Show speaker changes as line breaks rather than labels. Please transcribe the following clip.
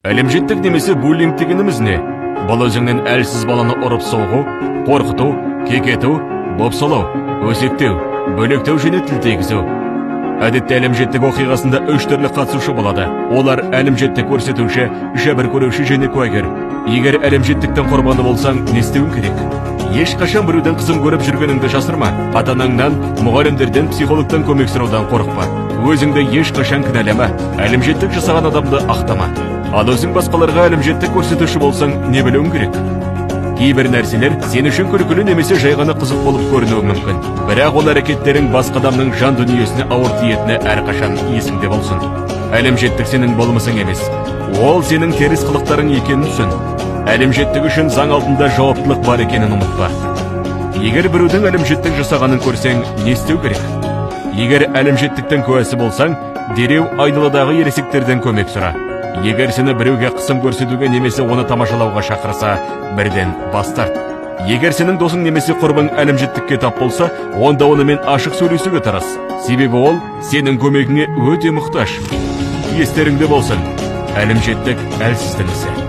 Әлімжеттік немесе буллинг дегеніміз не? Бұл өзіңнен әлсіз баланы ұрып соғу, қорқыту, кекету, бопсалау, өсектеу, бөлектеу және тіл тигізу. Әдетте әлімжеттік оқиғасында 3 түрлі қатысушы болады. Олар әлімжеттік көрсетуші, жәбір көруші және куәгер. Егер әлімжеттіктің құрбаны болсаң, не істеуің керек? Ешқашан біреудің қызын көріп жүргеніңді жасырма. Ата-анаңнан, мұғалімдерден, психологтан көмек сұраудан қорықпа. Өзіңді ешқашан кінәлама. Әлімжеттік жасаған адамды ақтама. Ал өзің басқаларға әлімжеттік көрсетуші болсаң, не білуің керек? Кейбір нәрселер сен үшін күлкілі немесе жай ғана қызық болып көрінуі мүмкін. Бірақ ол әрекеттерің басқа адамның жан дүниесіне ауыр тиетіні әрқашан есіңде болсын. Әлімжеттік сенің болмысың емес. Ол сенің теріс қылықтарың екенін түсін. Әлімжеттік үшін заң алдында жауаптылық бар екенін ұмытпа. Егер біреудің әлімжеттік жасағанын көрсең, не істеу керек? Егер әлімжеттіктің куәсі болсаң, дереу айналадағы ересектерден көмек сұра. Егер сені біреуге қысым көрсетуге немесе оны тамашалауға шақырса, бірден бас тарт. Егер сенің досың немесе құрбың әлімжеттікке тап болса, онда онымен ашық сөйлесуге тырыс. Себебі ол сенің көмегіңе өте мұқтаж. Естеріңде болсын, әлімжеттік әлсіздің ісі.